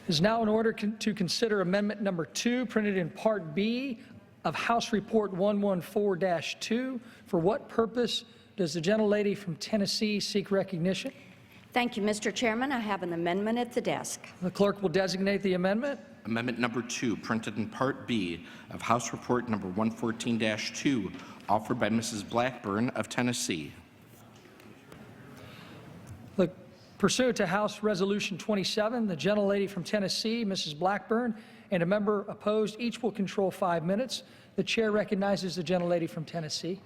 Is now in order to consider amendment number 2, printed in Part B of House Report 114-2. For what purpose does the gentlelady from Tennessee seek recognition? Thank you, Mr. Chairman. I have an amendment at the desk. The clerk will designate the amendment. Amendment number 2, printed in Part B of House Report number 114-2, offered by Mrs. Blackburn of Tennessee. Pursuant to House Resolution 27, the gentlelady from Tennessee, Mrs. Blackburn, and a member opposed, each will control 5 minutes. The chair recognizes the gentlelady from Tennessee.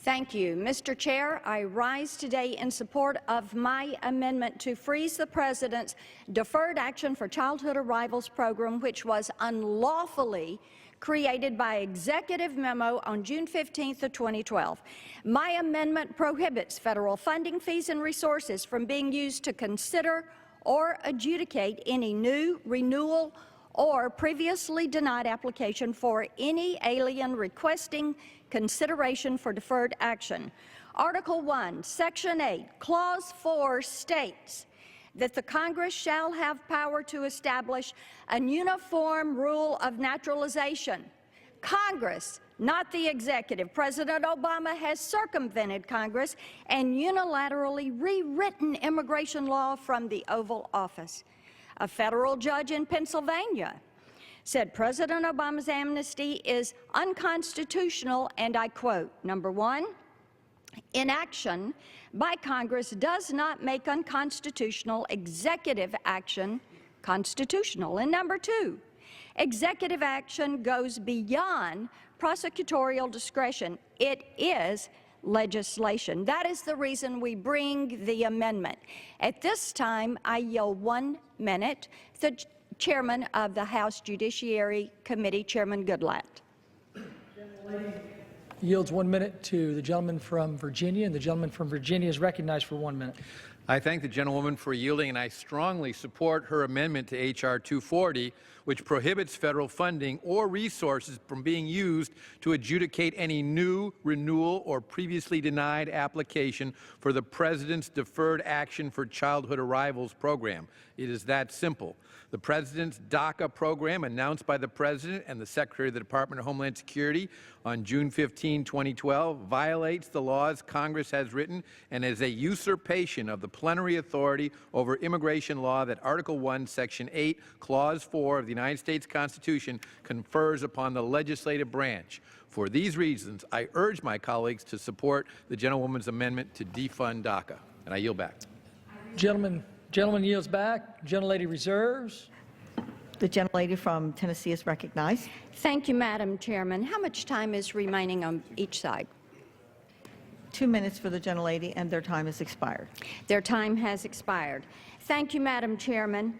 Thank you. Mr. Chair, I rise today in support of my amendment to freeze the President's Deferred Action for Childhood Arrivals program, which was unlawfully created by executive memo on June 15th of 2012. My amendment prohibits federal funding, fees, and resources from being used to consider or adjudicate any new, renewal, or previously denied application for any alien requesting consideration for deferred action. Article 1, Section 8, Clause 4 states that the Congress shall have power to establish a uniform rule of naturalization. Congress, not the executive. President Obama has circumvented Congress and unilaterally rewritten immigration law from the Oval Office. A federal judge in Pennsylvania said President Obama's amnesty is unconstitutional, and I quote, number 1, inaction by Congress does not make unconstitutional executive action constitutional. And number 2, executive action goes beyond prosecutorial discretion. It is legislation. That is the reason we bring the amendment. At this time, I yield 1 minute. The Chairman of the House Judiciary Committee, Chairman Goodlatte. Yields 1 minute to the gentleman from Virginia, and the gentleman from Virginia is recognized for 1 minute. I thank the gentlewoman for yielding, and I strongly support her amendment to H.R. 240, which prohibits federal funding or resources from being used to adjudicate any new, renewal, or previously denied application for the President's Deferred Action for Childhood Arrivals program. It is that simple. The President's DACA program, announced by the President and the Secretary of the Department of Homeland Security on June 15, 2012, violates the laws Congress has written and is a usurpation of the plenary authority over immigration law that Article 1, Section 8, Clause 4 of the United States Constitution confers upon the legislative branch. For these reasons, I urge my colleagues to support the gentlewoman's amendment to defund DACA. And I yield back. Gentleman yields back. Gentlelady reserves. The gentlelady from Tennessee is recognized. Thank you, Madam Chairman. How much time is remaining on each side? 2 minutes for the gentlelady, and their time has expired. Their time has expired. Thank you, Madam Chairman.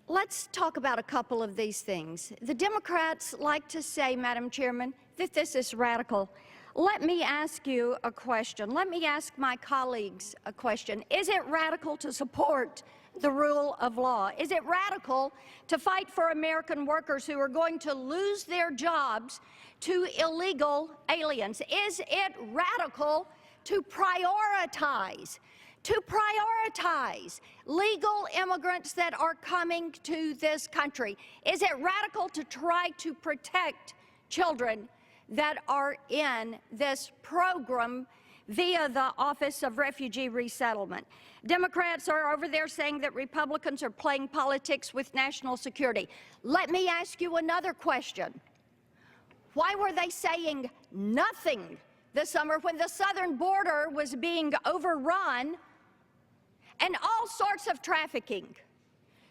Let's talk about a couple of these things. The Democrats like to say, Madam Chairman, that this is radical. Let me ask you a question. Let me ask my colleagues a question. Is it radical to support the rule of law? Is it radical to fight for American workers who are going to lose their jobs to illegal aliens? Is it radical to prioritize legal immigrants that are coming to this country? Is it radical to try to protect children that are in this program via the Office of Refugee Resettlement? Democrats are over there saying that Republicans are playing politics with national security. Let me ask you another question. Why were they saying nothing this summer when the southern border was being overrun and all sorts of trafficking,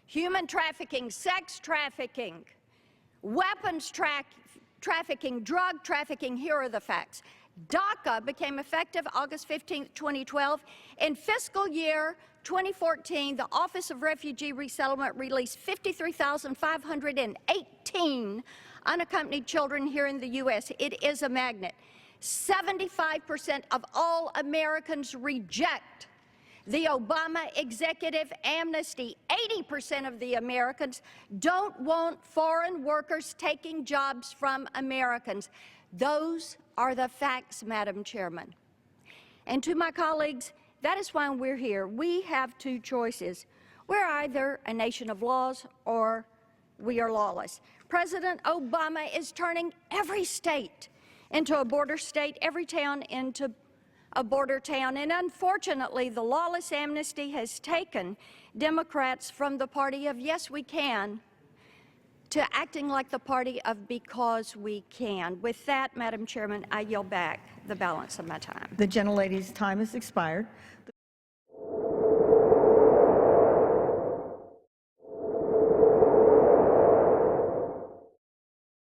human trafficking, sex trafficking, weapons trafficking, drug trafficking? Here are the facts. DACA became effective August 15, 2012. In fiscal year 2014, the Office of Refugee Resettlement released 53,518 unaccompanied children here in the U.S. It is a magnet. 75% of all Americans reject the Obama executive amnesty. 80% of the Americans don't want foreign workers taking jobs from Americans. Those are the facts, Madam Chairman. And to my colleagues, that is why we're here. We have two choices. We're either a nation of laws or we are lawless. President Obama is turning every state into a border state, every town into a border town. And unfortunately, the lawless amnesty has taken Democrats from the party of yes, we can to acting like the party of because we can. With that, Madam Chairman, I yield back the balance of my time. The gentlelady's time has expired.